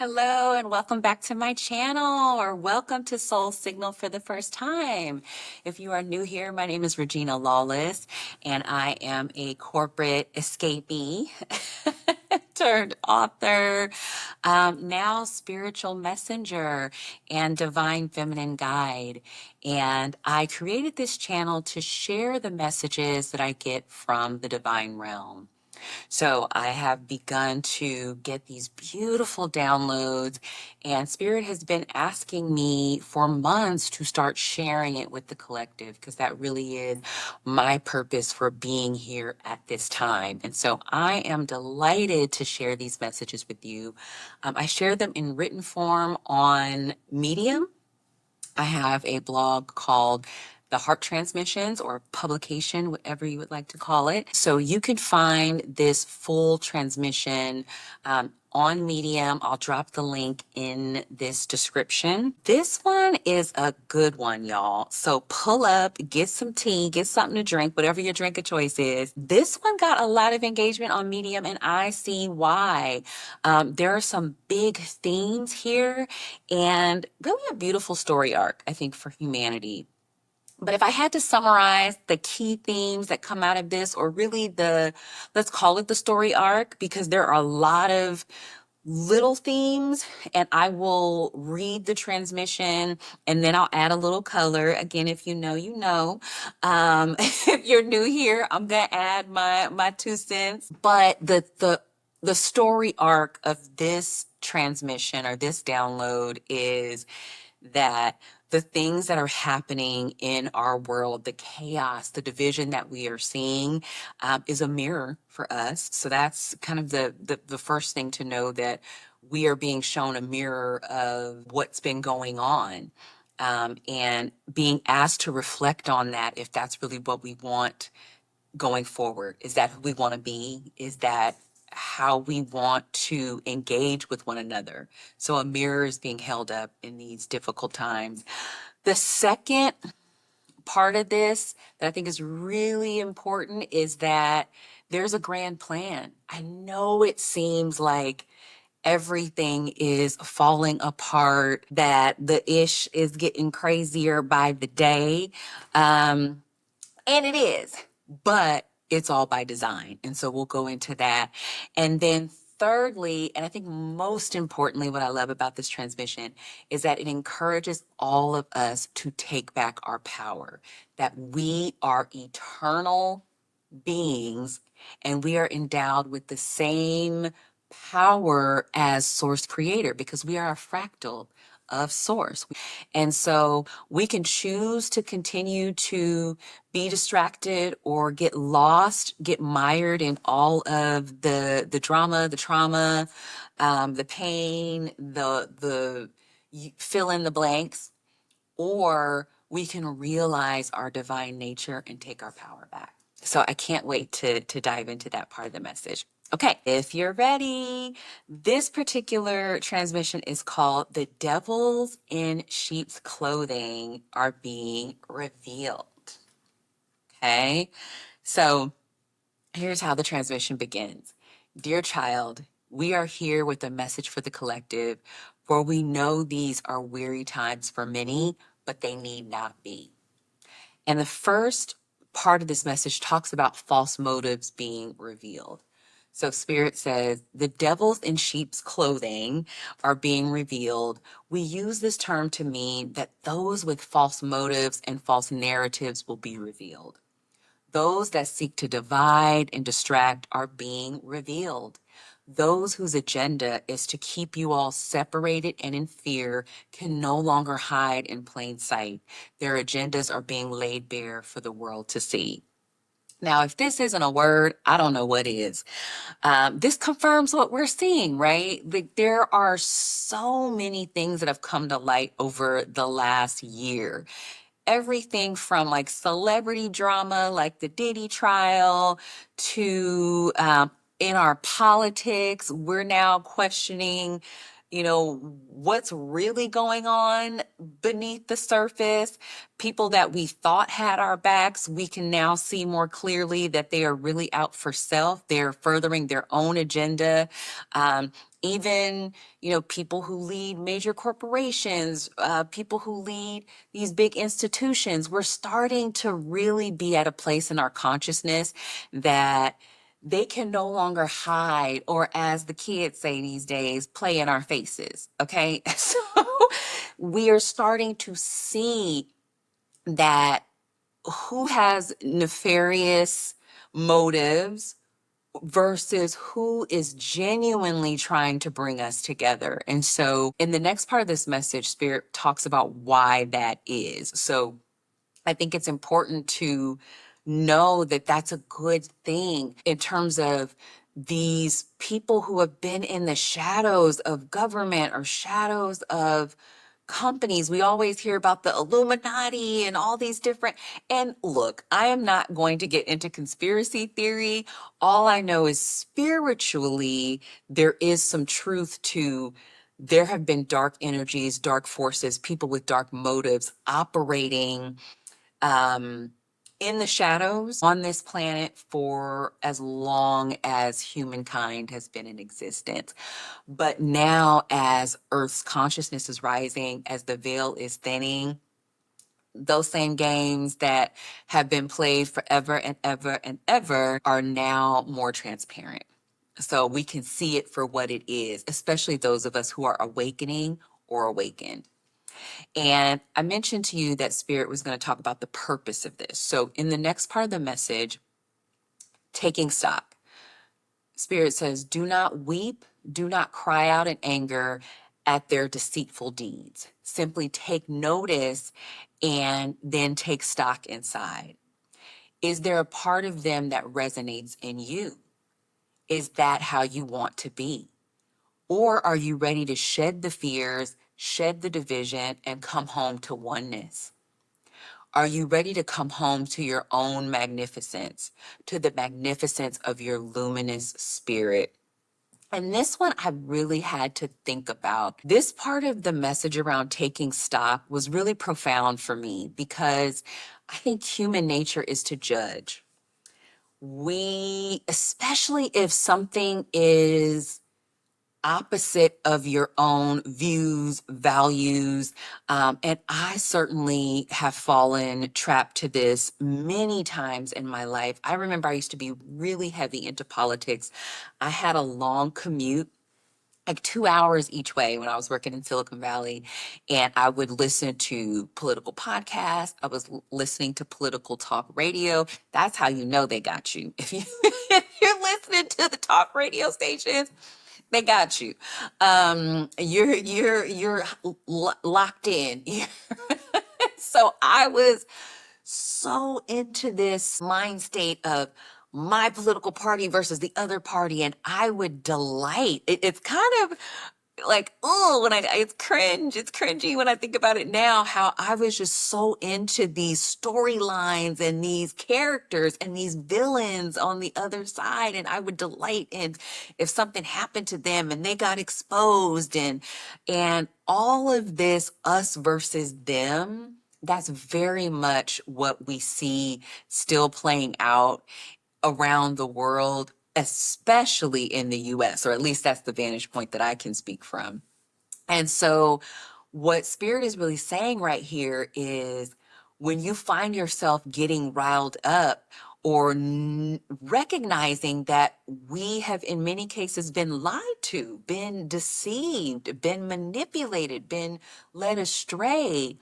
Hello and welcome back to my channel, or welcome to Soul Signal for the first time. If you are new here, my name is Regina Lawless and I am a corporate escapee turned author, now spiritual messenger and divine feminine guide. And I created this channel to share the messages that I get from the divine realm. So I have begun to get these beautiful downloads, and Spirit has been asking me for months to start sharing it with the collective because that really is my purpose for being here at this time. And so I am delighted to share these messages with you. I share them in written form on Medium. I have a blog called The Heart Transmissions, or publication, whatever you would like to call it. So you can find this full transmission on Medium. I'll drop the link in this description. This one is a good one, y'all. So pull up, get some tea, get something to drink, whatever your drink of choice is. This one got a lot of engagement on Medium, and I see why. There are some big themes here and really a beautiful story arc, I think, for humanity. But if I had to summarize the key themes that come out of this, or really let's call it the story arc, because there are a lot of little themes, and I will read the transmission and then I'll add a little color. Again, if you know, you know. If you're new here, I'm gonna add my 2 cents. But the story arc of this transmission or this download is that the things that are happening in our world, the chaos, the division that we are seeing, is a mirror for us. So that's kind of the first thing to know, that we are being shown a mirror of what's been going on, and being asked to reflect on that, if that's really what we want going forward. Is that who we want to be? Is that how we want to engage with one another? So a mirror is being held up in these difficult times. The second part of this that I think is really important is that there's a grand plan. I know it seems like everything is falling apart, that the ish is getting crazier by the day. And it is, but it's all by design. And so we'll go into that. And then thirdly, and I think most importantly, what I love about this transmission is that it encourages all of us to take back our power, that we are eternal beings and we are endowed with the same power as source creator, because we are a fractal of source. And so we can choose to continue to be distracted or get lost, get mired in all of the drama, the trauma, the pain, the fill in the blanks, or we can realize our divine nature and take our power back. So I can't wait to dive into that part of the message. Okay, if you're ready, this particular transmission is called "The Devils in Sheep's Clothing Are Being Revealed." Okay, so here's how the transmission begins. Dear child, we are here with a message for the collective, for we know these are weary times for many, but they need not be. And the first part of this message talks about false motives being revealed. So Spirit says, the devils in sheep's clothing are being revealed. We use this term to mean that those with false motives and false narratives will be revealed. Those that seek to divide and distract are being revealed. Those whose agenda is to keep you all separated and in fear can no longer hide in plain sight. Their agendas are being laid bare for the world to see. Now, if this isn't a word, I don't know what is. This confirms what we're seeing, right? Like, there are so many things that have come to light over the last year. Everything from like celebrity drama, like the Diddy trial, to in our politics, we're now questioning what's really going on beneath the surface. People that we thought had our backs, we can now see more clearly that they are really out for self. They're furthering their own agenda. Even, people who lead major corporations, people who lead these big institutions, we're starting to really be at a place in our consciousness that they can no longer hide, or as the kids say these days, play in our faces. Okay. So we are starting to see that who has nefarious motives versus who is genuinely trying to bring us together. And so in the next part of this message, Spirit talks about why that is. So I think it's important to know that that's a good thing in terms of these people who have been in the shadows of government or shadows of companies. We always hear about the Illuminati and all these different. And look, I am not going to get into conspiracy theory. All I know is spiritually, there is some truth to. There have been dark energies, dark forces, people with dark motives operating in the shadows on this planet for as long as humankind has been in existence. But now, as Earth's consciousness is rising, as the veil is thinning, those same games that have been played forever and ever and ever are now more transparent. So we can see it for what it is, especially those of us who are awakening or awakened. And I mentioned to you that Spirit was going to talk about the purpose of this. So in the next part of the message, taking stock, Spirit says, do not weep, do not cry out in anger at their deceitful deeds. Simply take notice and then take stock inside. Is there a part of them that resonates in you? Is that how you want to be? Or are you ready to shed the fears, shed the division, and come home to oneness? Are you ready to come home to your own magnificence, to the magnificence of your luminous spirit? And this one I really had to think about. This part of the message around taking stock was really profound for me because I think human nature is to judge. Especially if something is opposite of your own views, values. And I certainly have fallen trapped to this many times in my life. I remember I used to be really heavy into politics. I had a long commute, like 2 hours each way when I was working in Silicon Valley. And I would listen to political podcasts. I was listening to political talk radio. That's how you know they got you. If you're listening to the talk radio stations, they got you. You're locked in. So I was so into this mind state of my political party versus the other party, and I would delight. It's kind of like, oh, it's cringe. It's cringy when I think about it now, how I was just so into these storylines and these characters and these villains on the other side. And I would delight in if something happened to them and they got exposed and all of this us versus them. That's very much what we see still playing out around the world, especially in the US, or at least that's the vantage point that I can speak from. And so, what Spirit is really saying right here is when you find yourself getting riled up or recognizing that we have, in many cases, been lied to, been deceived, been manipulated, been led astray,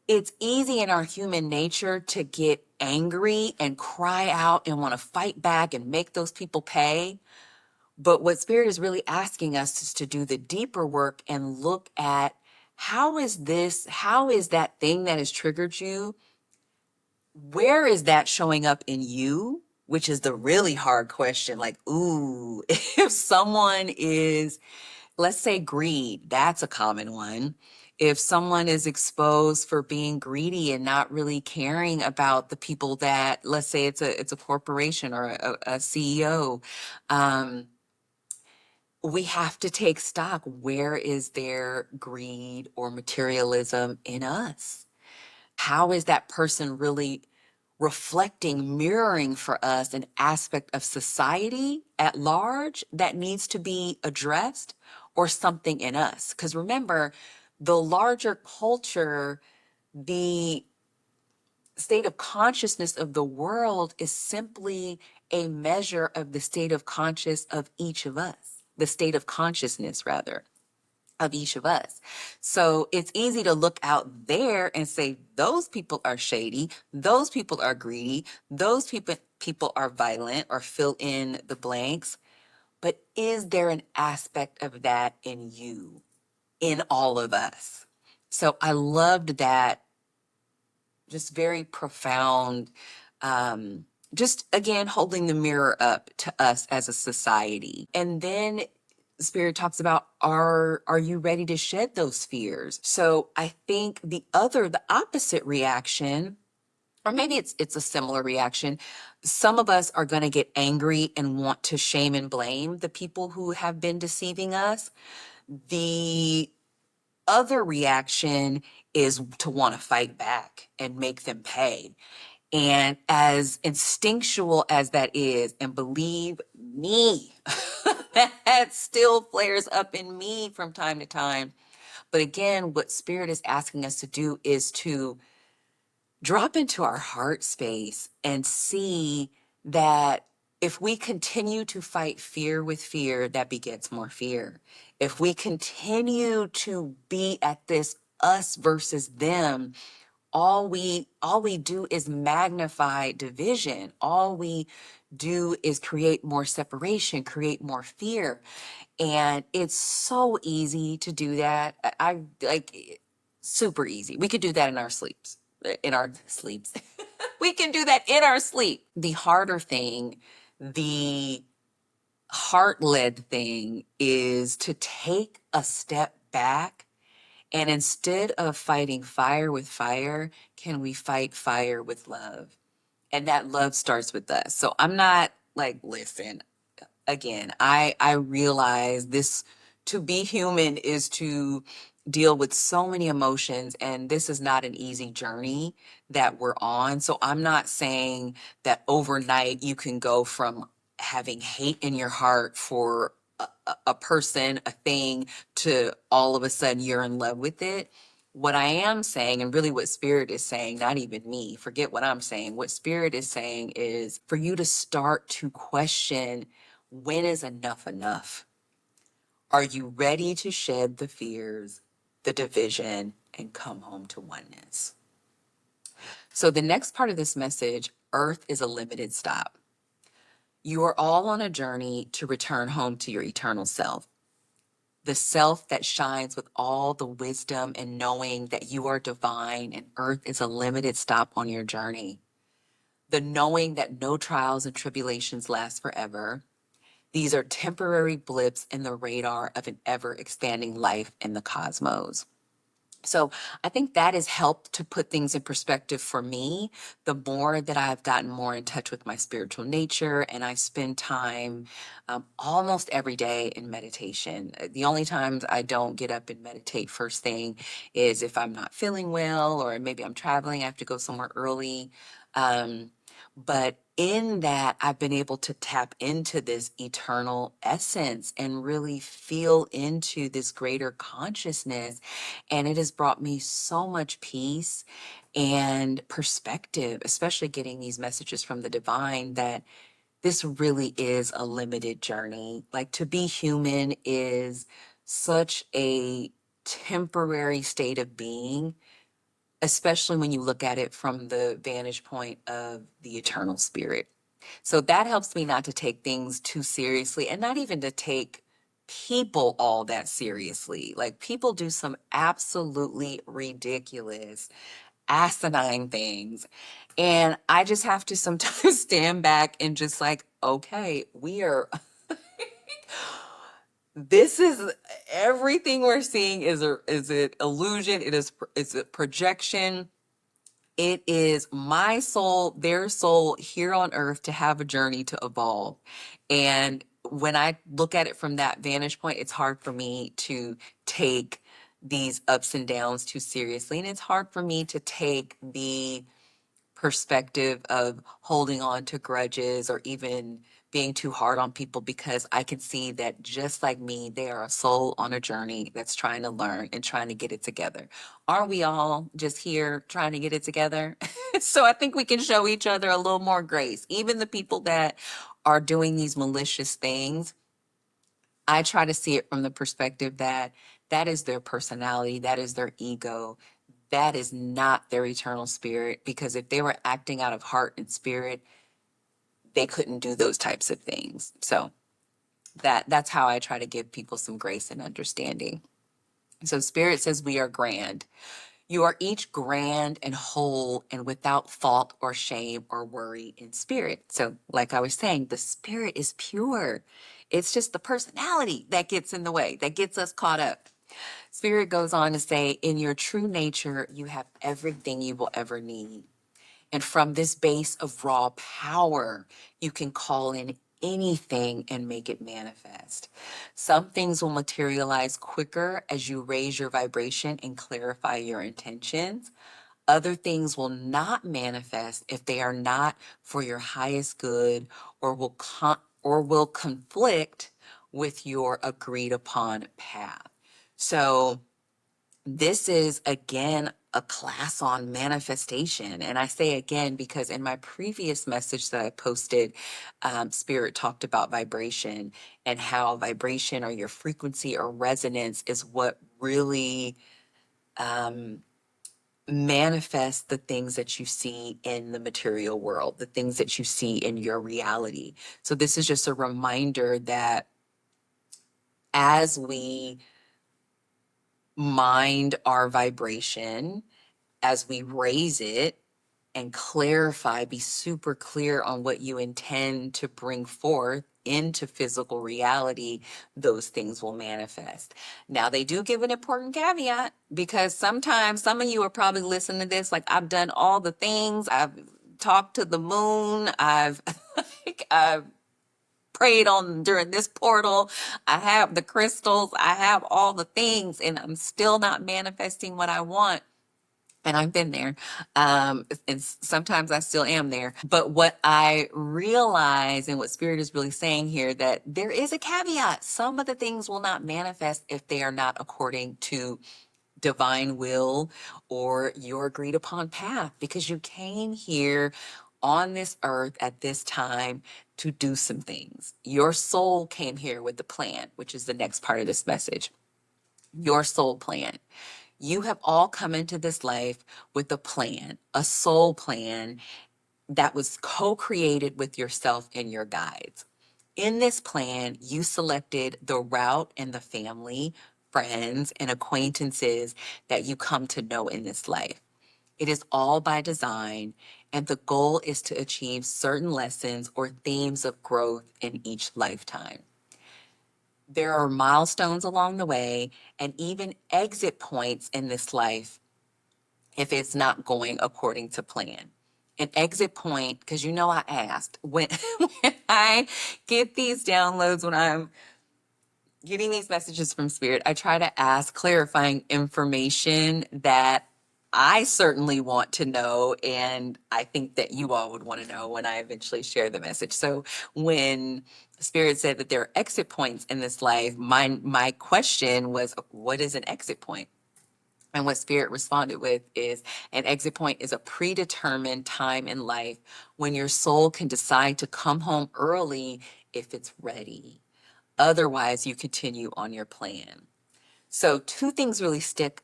it's easy in our human nature to get angry and cry out and want to fight back and make those people pay. But what Spirit is really asking us is to do the deeper work and look at how is that thing that has triggered you? Where is that showing up in you? Which is the really hard question. Like, ooh, if someone is, let's say greed, that's a common one. If someone is exposed for being greedy and not really caring about the people that, let's say it's a corporation or a CEO, we have to take stock. Where is there greed or materialism in us? How is that person really reflecting, mirroring for us an aspect of society at large that needs to be addressed, or something in us? Because remember, the larger culture, the state of consciousness of the world is simply a measure of the state of conscious of each of us, the state of consciousness, rather, of each of us. So it's easy to look out there and say, those people are shady, those people are greedy, those people are violent, or fill in the blanks. But is there an aspect of that in you, in all of us? So I loved that, just very profound, um, just again holding the mirror up to us as a society. And then Spirit talks about, are you ready to shed those fears? So I think the opposite reaction, or maybe it's a similar reaction. Some of us are going to get angry and want to shame and blame the people who have been deceiving us. The other reaction is to want to fight back and make them pay. And as instinctual as that is, and believe me, that still flares up in me from time to time. But again, what Spirit is asking us to do is to drop into our heart space and see that if we continue to fight fear with fear, that begets more fear. If we continue to be at this us versus them, all we do is magnify division. All we do is create more separation, create more fear. And it's so easy to do that. I like, super easy. We could do that in our sleeps. In our sleeps. We can do that in our sleep. The harder thing, the heart-led thing, is to take a step back, and instead of fighting fire with fire, can we fight fire with love? And that love starts with us. So I'm not like, listen, again, I realize this, to be human is to deal with so many emotions, and this is not an easy journey that we're on. So I'm not saying that overnight you can go from having hate in your heart for a person, a thing, to all of a sudden you're in love with it. What I am saying, and really what Spirit is saying, not even me, forget what I'm saying, what Spirit is saying is for you to start to question, when is enough enough? Are you ready to shed the fears, the division, and come home to oneness? So, the next part of this message, Earth is a limited stop. You are all on a journey to return home to your eternal self, the self that shines with all the wisdom and knowing that you are divine, and Earth is a limited stop on your journey. The knowing that no trials and tribulations last forever. These are temporary blips in the radar of an ever expanding life in the cosmos. So I think that has helped to put things in perspective for me. The more that I've gotten more in touch with my spiritual nature, and I spend time almost every day in meditation. The only times I don't get up and meditate first thing is if I'm not feeling well, or maybe I'm traveling, I have to go somewhere early. But in that, I've been able to tap into this eternal essence and really feel into this greater consciousness. And it has brought me so much peace and perspective, especially getting these messages from the divine that this really is a limited journey. Like, to be human is such a temporary state of being, especially when you look at it from the vantage point of the eternal spirit. So that helps me not to take things too seriously, and not even to take people all that seriously. Like, people do some absolutely ridiculous, asinine things. And I just have to sometimes stand back and just like, okay, we are, this is, everything we're seeing is an illusion. It's a projection. It is my soul, their soul here on earth to have a journey to evolve. And when I look at it from that vantage point, it's hard for me to take these ups and downs too seriously. And it's hard for me to take the perspective of holding on to grudges or even being too hard on people, because I can see that just like me, they are a soul on a journey that's trying to learn and trying to get it together. Aren't we all just here trying to get it together? So I think we can show each other a little more grace. Even the people that are doing these malicious things, I try to see it from the perspective that that is their personality, that is their ego, that is not their eternal spirit. Because if they were acting out of heart and spirit, they couldn't do those types of things. So that's how I try to give people some grace and understanding. So spirit says we are grand. You are each grand and whole and without fault or shame or worry in spirit. So like I was saying, the spirit is pure. It's just the personality that gets in the way, that gets us caught up. Spirit goes on to say, in your true nature, you have everything you will ever need. And from this base of raw power, you can call in anything and make it manifest. Some things will materialize quicker as you raise your vibration and clarify your intentions. Other things will not manifest if they are not for your highest good, or will conflict with your agreed upon path. So this is again a class on manifestation. And I say again because in my previous message that I posted, Spirit talked about vibration and how vibration or your frequency or resonance is what really manifests the things that you see in the material world, the things that you see in your reality. So this is just a reminder that as we mind our vibration, as we raise it and clarify, be super clear on what you intend to bring forth into physical reality, those things will manifest. Now, they do give an important caveat, because sometimes some of you are probably listening to this like, I've done all the things, I've talked to the moon, I've I've prayed on during this portal, I have the crystals, I have all the things, and I'm still not manifesting what I want. And I've been there. And sometimes I still am there. But what I realize, and what Spirit is really saying here, that there is a caveat. Some of the things will not manifest if they are not according to divine will or your agreed upon path, because you came here on this earth at this time to do some things. Your soul came here with the plan, which is the next part of this message. Your soul plan. You have all come into this life with a plan, a soul plan that was co-created with yourself and your guides. In this plan, you selected the route and the family, friends, and acquaintances that you come to know in this life. It is all by design, and the goal is to achieve certain lessons or themes of growth in each lifetime. There are milestones along the way and even exit points in this life if it's not going according to plan. An exit point, because I asked, when, when I get these downloads, when I'm getting these messages from Spirit, I try to ask clarifying information that I certainly want to know, and I think that you all would want to know when I eventually share the message. So when Spirit said that there are exit points in this life, my question was, what is an exit point? And what Spirit responded with is, an exit point is a predetermined time in life when your soul can decide to come home early if it's ready. Otherwise, you continue on your plan. So two things really stick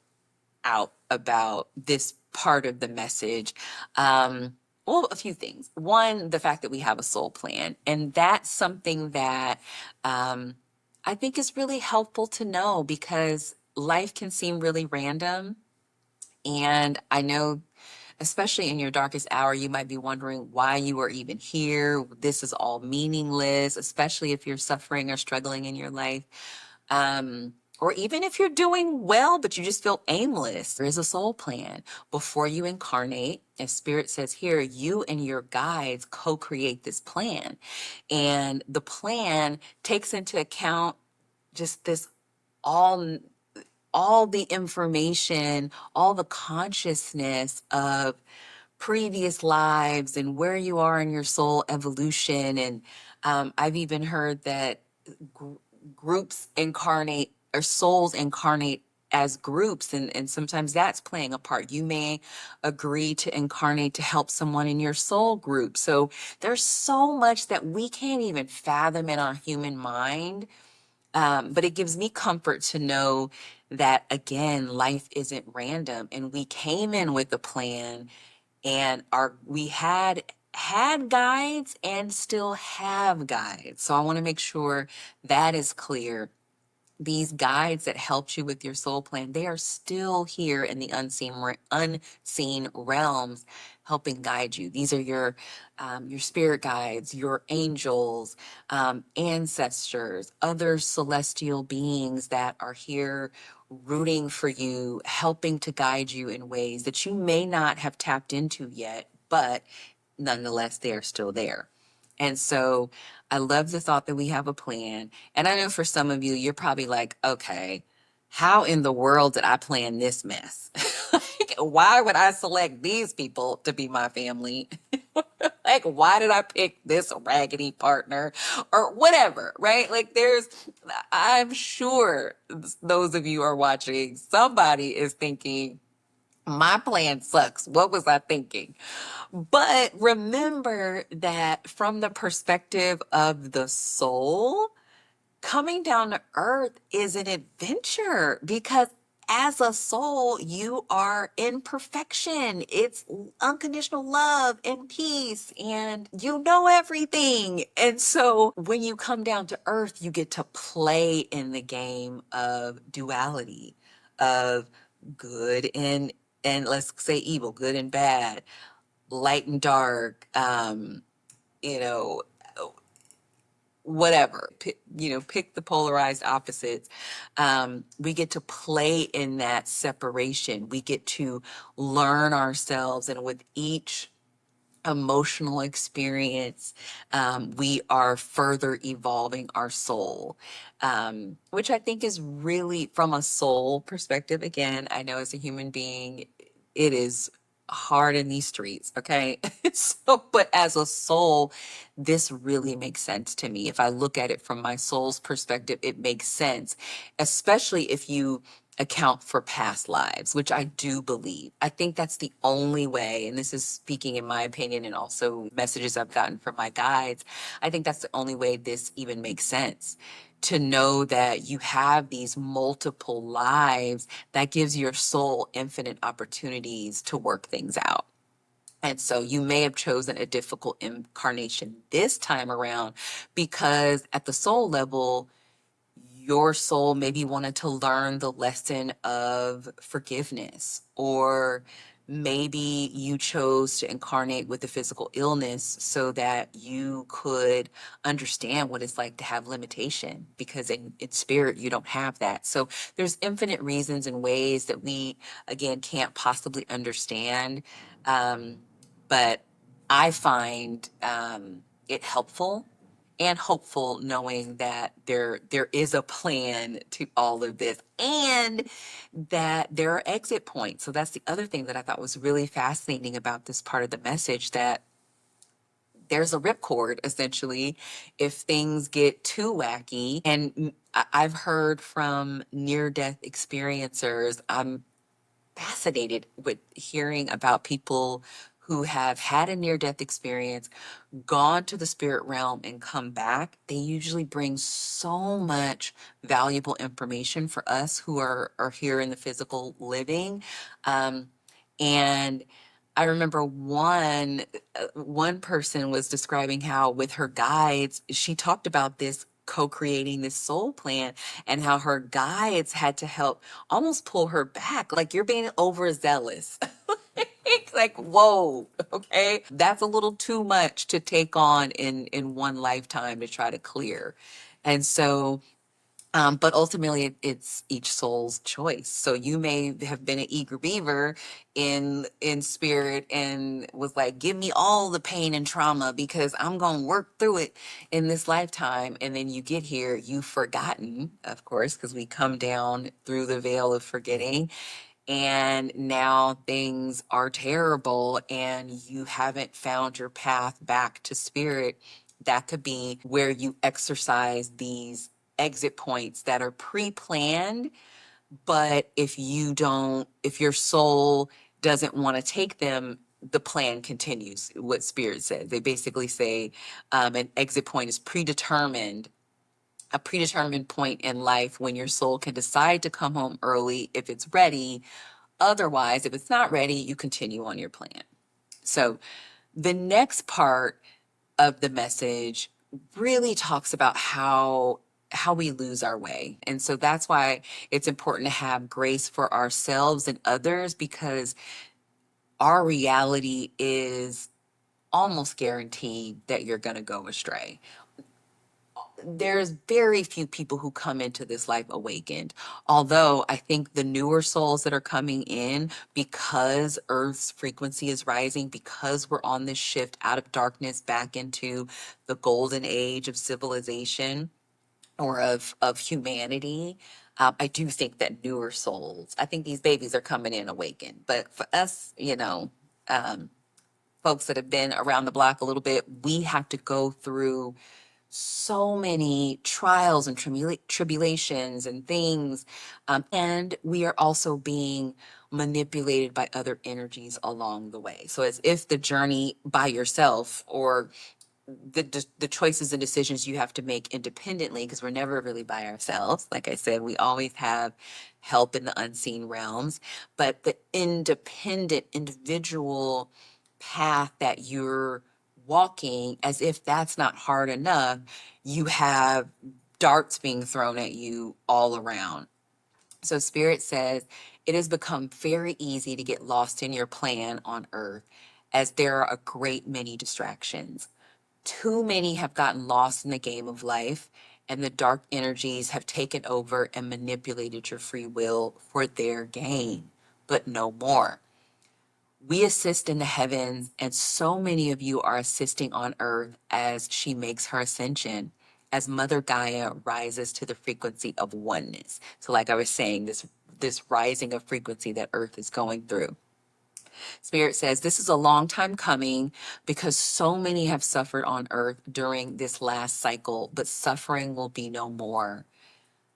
out about this part of the message. Well, a few things. One, the fact that we have a soul plan. And that's something that I think is really helpful to know, because life can seem really random. And I know, especially in your darkest hour, you might be wondering why you are even here. This is all meaningless, especially if you're suffering or struggling in your life. Or even if you're doing well, but you just feel aimless, there is a soul plan. Before you incarnate, as Spirit says here, you and your guides co create this plan. And the plan takes into account just this all all the information, all the consciousness of previous lives and where you are in your soul evolution. And I've even heard that gr- groups incarnate or souls incarnate as groups, and sometimes that's playing a part. You may agree to incarnate to help someone in your soul group. So there's so much that we can't even fathom in our human mind, but it gives me comfort to know that, again, life isn't random and we came in with a plan, and we had guides and still have guides. So I want to make sure that is clear. These guides that helped you with your soul plan, they are still here in the unseen realms, helping guide you. These are your spirit guides, your angels, ancestors, other celestial beings that are here rooting for you, helping to guide you in ways that you may not have tapped into yet, but nonetheless, they're still there. And so I love the thought that we have a plan. And I know for some of you, you're probably like, okay, how in the world did I plan this mess? Like, why would I select these people to be my family? Like, why did I pick this raggedy partner or whatever, right? Like, I'm sure those of you are watching, somebody is thinking, my plan sucks. What was I thinking? But remember that from the perspective of the soul, coming down to earth is an adventure, because as a soul, you are in perfection. It's unconditional love and peace, and you know everything. And so when you come down to earth, you get to play in the game of duality, of good and let's say evil, good and bad, light and dark, you know, whatever, pick the polarized opposites. We get to play in that separation. We get to learn ourselves, and with each emotional experience, we are further evolving our soul, which I think is really, from a soul perspective, again, I know as a human being, it is hard in these streets, okay? So, but as a soul, this really makes sense to me. If I look at it from my soul's perspective, it makes sense, especially if you account for past lives, which I do believe. I think that's the only way, and this is speaking in my opinion and also messages I've gotten from my guides. I think that's the only way this even makes sense. To know that you have these multiple lives, that gives your soul infinite opportunities to work things out. And so you may have chosen a difficult incarnation this time around because at the soul level, your soul maybe wanted to learn the lesson of forgiveness, or maybe you chose to incarnate with a physical illness so that you could understand what it's like to have limitation, because in spirit you don't have that. So there's infinite reasons and ways that we, again, can't possibly understand. But I find it helpful and hopeful knowing that there is a plan to all of this, and that there are exit points. So that's the other thing that I thought was really fascinating about this part of the message, that there's a ripcord essentially if things get too wacky. And I've heard from near death experiencers, I'm fascinated with hearing about people who have had a near death experience, gone to the spirit realm, and come back. They usually bring so much valuable information for us who are here in the physical living. Um, and I remember one person was describing how with her guides, she talked about this co-creating this soul plan, and how her guides had to help almost pull her back. Like, you're being overzealous. Like, whoa, okay, that's a little too much to take on in one lifetime to try to clear. And so But ultimately, it's each soul's choice. So you may have been an eager beaver in spirit and was like, "Give me all the pain and trauma because I'm gonna work through it in this lifetime." And then you get here, you've forgotten, of course, because we come down through the veil of forgetting, and now things are terrible and you haven't found your path back to spirit. That could be where you exercise these exit points that are pre-planned, but if your soul doesn't want to take them, the plan continues. What spirit says, they basically say, an exit point is predetermined, a predetermined point in life when your soul can decide to come home early if it's ready. Otherwise, if it's not ready, you continue on your plan. So the next part of the message really talks about how we lose our way. And so that's why it's important to have grace for ourselves and others, because our reality is almost guaranteed that you're going to go astray. There's very few people who come into this life awakened. Although I think the newer souls that are coming in, because Earth's frequency is rising, because we're on this shift out of darkness back into the golden age of civilization, or of humanity, I do think that newer souls, I think these babies are coming in awakened. But for us, um, folks that have been around the block a little bit, we have to go through so many trials and tribulations and things. And we are also being manipulated by other energies along the way. So, as if the journey by yourself, or the choices and decisions you have to make independently, because we're never really by ourselves. Like I said, we always have help in the unseen realms, but the independent individual path that you're walking, as if that's not hard enough, you have darts being thrown at you all around. So Spirit says it has become very easy to get lost in your plan on earth, as there are a great many distractions. Too many have gotten lost in the game of life, and the dark energies have taken over and manipulated your free will for their gain, but no more. We assist in the heavens, and so many of you are assisting on earth as she makes her ascension, as Mother Gaia rises to the frequency of oneness. So, like I was saying, this rising of frequency that earth is going through. Spirit says this is a long time coming, because so many have suffered on earth during this last cycle, but suffering will be no more.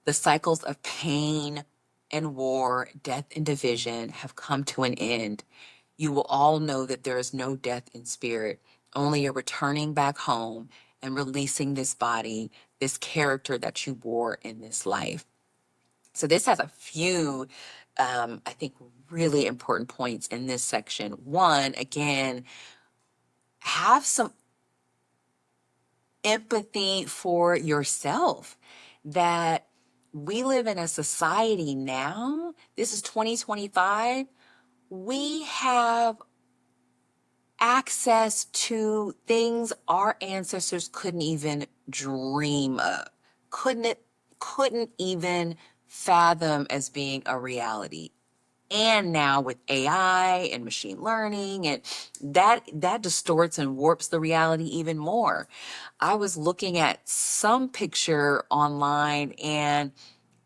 The cycles of pain and war, death and division have come to an end. You will all know that there is no death in spirit, only a returning back home and releasing this body, this character that you wore in this life. So this has a few, I think, really important points in this section. One, again, have some empathy for yourself, that we live in a society now, this is 2025, we have access to things our ancestors couldn't even dream of, couldn't even fathom as being a reality. And now with AI and machine learning, and that distorts and warps the reality even more. I was looking at some picture online, and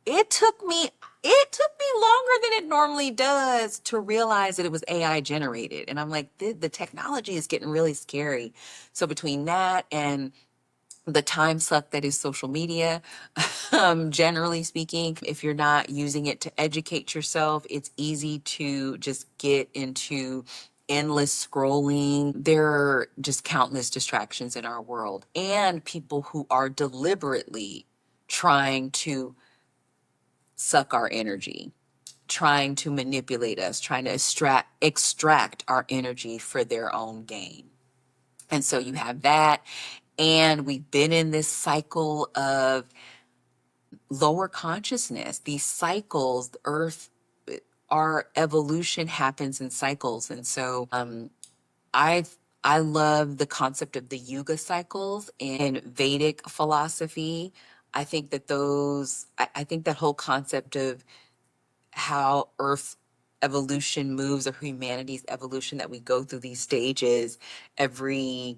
it took me longer than it normally does to realize that it was AI generated. And I'm like, the technology is getting really scary. So between that and the time suck that is social media, generally speaking, if you're not using it to educate yourself, it's easy to just get into endless scrolling. There are just countless distractions in our world, and people who are deliberately trying to suck our energy, trying to manipulate us, trying to extract our energy for their own gain. And so you have that. And we've been in this cycle of lower consciousness, these cycles, the earth, our evolution happens in cycles. And so I I love the concept of the yuga cycles in Vedic philosophy. I think that I think that whole concept of how Earth evolution moves, or humanity's evolution, that we go through these stages every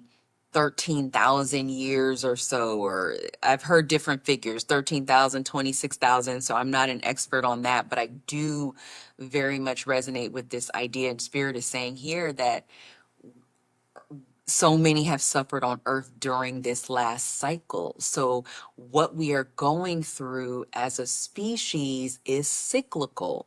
13,000 years or so, or I've heard different figures, 13,000, 26,000. So I'm not an expert on that, but I do very much resonate with this idea. And Spirit is saying here that so many have suffered on earth during this last cycle. So what we are going through as a species is cyclical.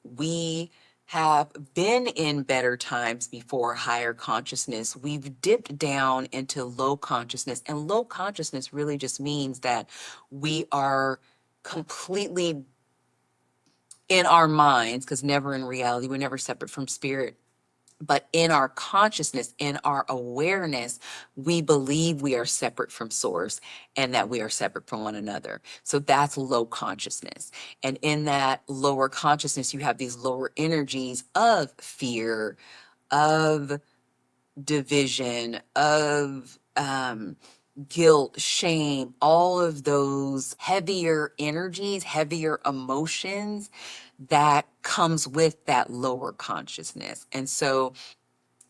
We have been in better times before higher consciousness. We've dipped down into low consciousness, and low consciousness really just means that we are completely in our minds, because never in reality, we're never separate from spirit. But in our consciousness, in our awareness, we believe we are separate from source and that we are separate from one another. So that's low consciousness. And in that lower consciousness, you have these lower energies of fear, of division, of guilt, shame, all of those heavier energies, heavier emotions that comes with that lower consciousness. And so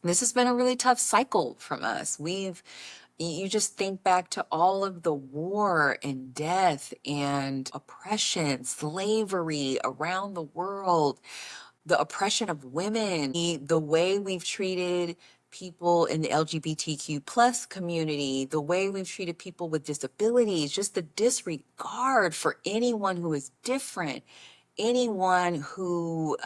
this has been a really tough cycle from us. You just think back to all of the war and death and oppression, slavery around the world, the oppression of women, the way we've treated people in the LGBTQ plus community, the way we've treated people with disabilities, just the disregard for anyone who is different, anyone who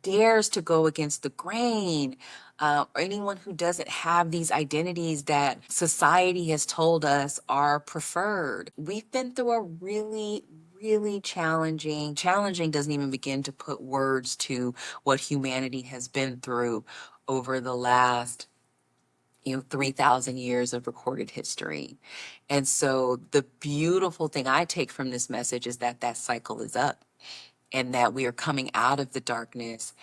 dares to go against the grain, or anyone who doesn't have these identities that society has told us are preferred. We've been through a really challenging doesn't even begin to put words to what humanity has been through over the last 3,000 years of recorded history. And so the beautiful thing I take from this message is that that cycle is up, and that we are coming out of the darkness.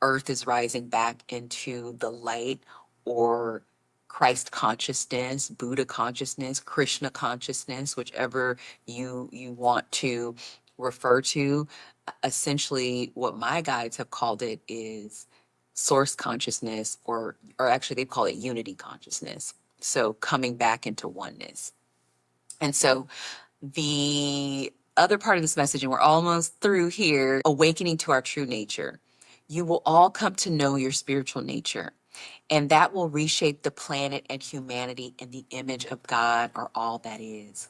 Earth is rising back into the light, or Christ consciousness, Buddha consciousness, Krishna consciousness, whichever you want to refer to. Essentially, what my guides have called it is source consciousness, or actually they call it unity consciousness. So coming back into oneness. And so the other part of this message, and we're almost through here, awakening to our true nature. You will all come to know your spiritual nature, and that will reshape the planet and humanity in the image of God, or all that is.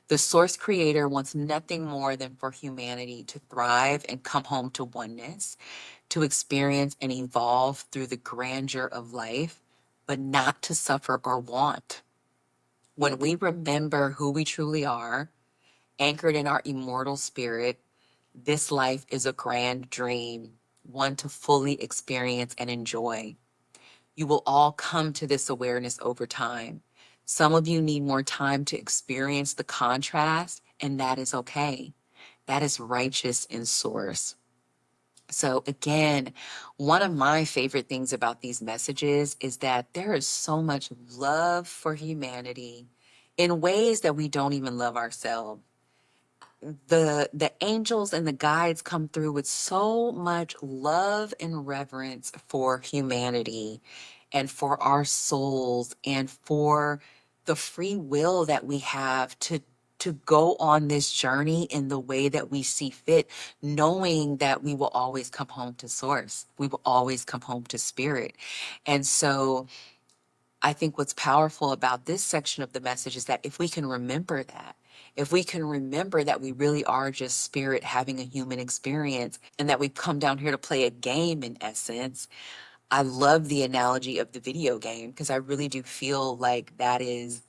The source creator wants nothing more than for humanity to thrive and come home to oneness, to experience and evolve through the grandeur of life, but not to suffer or want. When we remember who we truly are, anchored in our immortal spirit, this life is a grand dream, one to fully experience and enjoy. You will all come to this awareness over time. Some of you need more time to experience the contrast, and that is okay. That is righteous in source. So again, one of my favorite things about these messages is that there is so much love for humanity in ways that we don't even love ourselves. The angels and the guides come through with so much love and reverence for humanity, and for our souls, and for the free will that we have to go on this journey in the way that we see fit, knowing that we will always come home to source. We will always come home to spirit. And so I think what's powerful about this section of the message is that if we can remember that, if we can remember that we really are just spirit having a human experience, and that we've come down here to play a game in essence. I love the analogy of the video game, because I really do feel like that is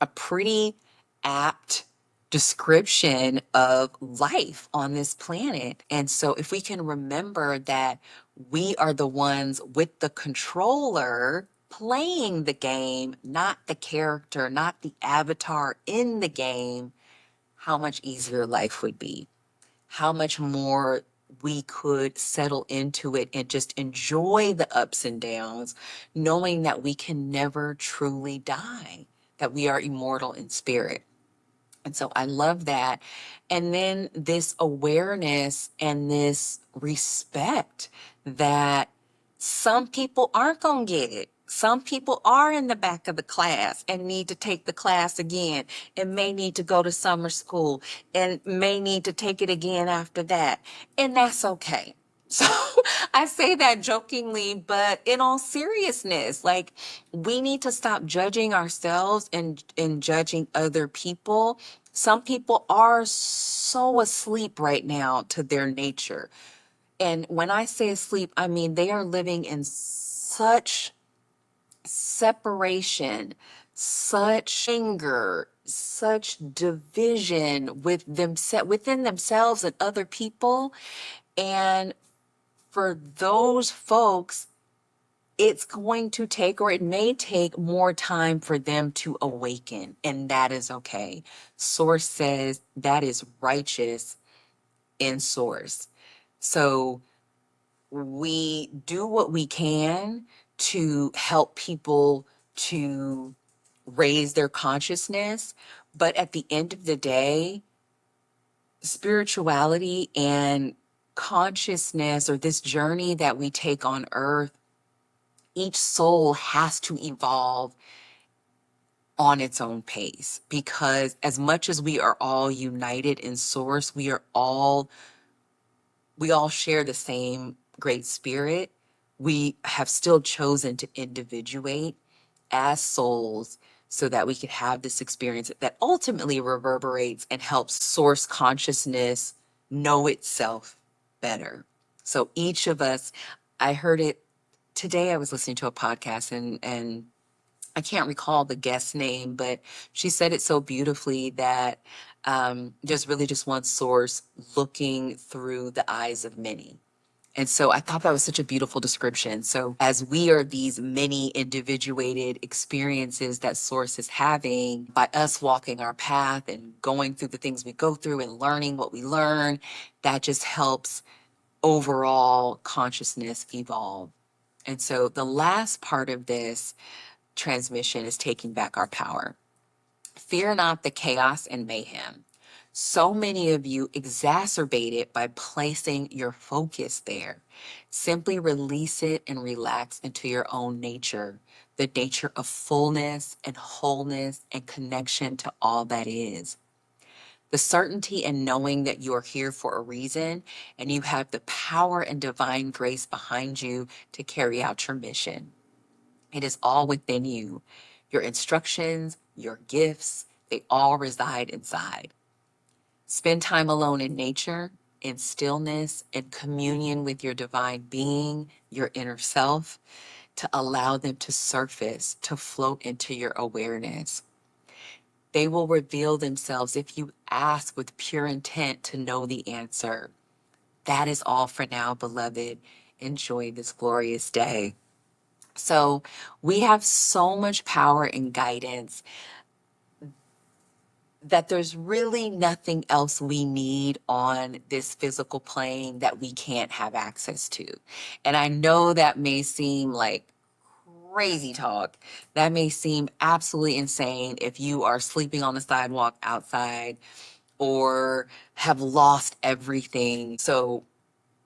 a pretty apt description of life on this planet. And so if we can remember that we are the ones with the controller playing the game, not the character, not the avatar in the game, how much easier life would be, how much more we could settle into it and just enjoy the ups and downs, knowing that we can never truly die, that we are immortal in spirit. And so I love that. And then this awareness and this respect that some people aren't going to get it. Some people are in the back of the class and need to take the class again and may need to go to summer school and may need to take it again after that. And that's okay. So I say that jokingly, but in all seriousness, like we need to stop judging ourselves and judging other people. Some people are so asleep right now to their nature. And when I say asleep, I mean they are living in such separation, such anger, such division within themselves and other people. And for those folks, it's going to take, or it may take more time for them to awaken, and that is okay. Source says that is righteous in source. So we do what we can to help people to raise their consciousness, but at the end of the day, spirituality and consciousness, or this journey that we take on earth, each soul has to evolve on its own pace, because as much as we are all united in source, we all share the same great spirit. We have still chosen to individuate as souls so that we could have this experience that ultimately reverberates and helps source consciousness know itself better. So each of us, I heard it today. I was listening to a podcast, and I can't recall the guest name, but she said it so beautifully that there's really just one source looking through the eyes of many. And so I thought that was such a beautiful description. So as we are these many individuated experiences that source is having, by us walking our path and going through the things we go through and learning what we learn, that just helps overall consciousness evolve. And so the last part of this transmission is taking back our power. Fear not the chaos and mayhem. So many of you exacerbate it by placing your focus there. Simply release it and relax into your own nature, the nature of fullness and wholeness and connection to all that is. The certainty and knowing that you are here for a reason and you have the power and divine grace behind you to carry out your mission. It is all within you. Your instructions, your gifts, they all reside inside. Spend time alone in nature, in stillness, in communion with your divine being, your inner self, to allow them to surface, to float into your awareness. They will reveal themselves if you ask with pure intent to know the answer. That is all for now, beloved. Enjoy this glorious day. So we have so much power and guidance that there's really nothing else we need on this physical plane that we can't have access to. And I know that may seem like crazy talk. That may seem absolutely insane if you are sleeping on the sidewalk outside or have lost everything. So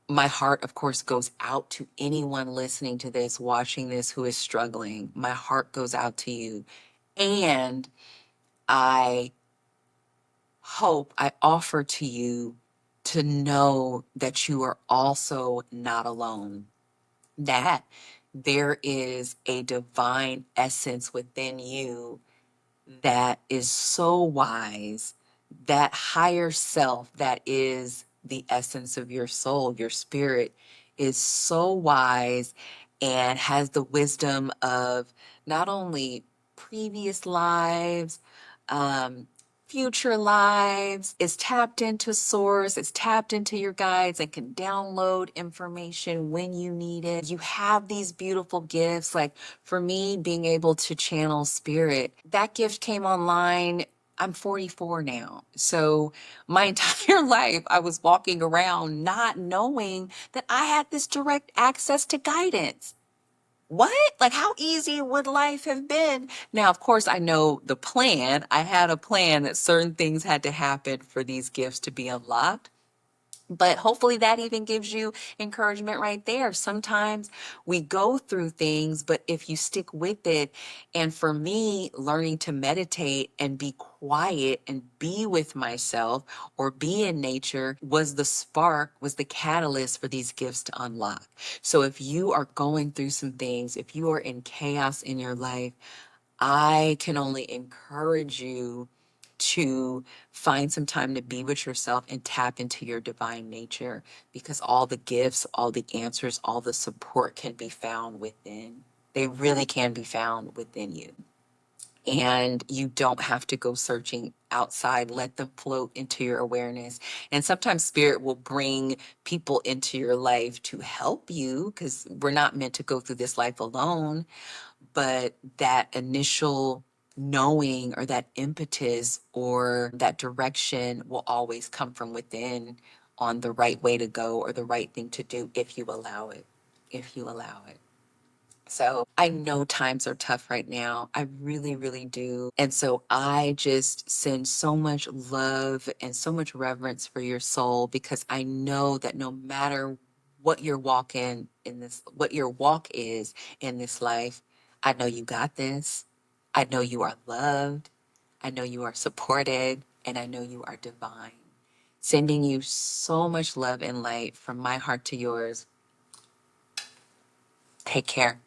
my heart, of course, goes out to anyone listening to this, watching this, who is struggling. My heart goes out to you. And I I offer to you to know that you are also not alone, that there is a divine essence within you that is so wise, that higher self that is the essence of your soul, your spirit, is so wise and has the wisdom of not only previous lives, um, future lives, is tapped into source, is tapped into your guides and can download information when you need it. You have these beautiful gifts. Like for me, being able to channel spirit, that gift came online. I'm 44 now. So my entire life, I was walking around not knowing that I had this direct access to guidance. what? Like, how easy would life have been? Now, of course, I know the plan. I had a plan that certain things had to happen for these gifts to be unlocked. But hopefully that even gives you encouragement right there. Sometimes we go through things, but if you stick with it, and for me, learning to meditate and be quiet and be with myself or be in nature was the spark, was the catalyst for these gifts to unlock. So if you are going through some things, if you are in chaos in your life, I can only encourage you to find some time to be with yourself and tap into your divine nature, because all the gifts, all the answers, all the support can be found within. They really can be found within you. And you don't have to go searching outside. Let them float into your awareness. And sometimes spirit will bring people into your life to help you, because we're not meant to go through this life alone. But that initial knowing or that impetus or that direction will always come from within on the right way to go or the right thing to do if you allow it. If you allow it. So I know times are tough right now. I really, really do. And so I just send so much love and so much reverence for your soul, because I know that no matter what your walk in this, what your walk is in this life, I know you got this. I know you are loved. I know you are supported, and I know you are divine. Sending you so much love and light from my heart to yours. Take care.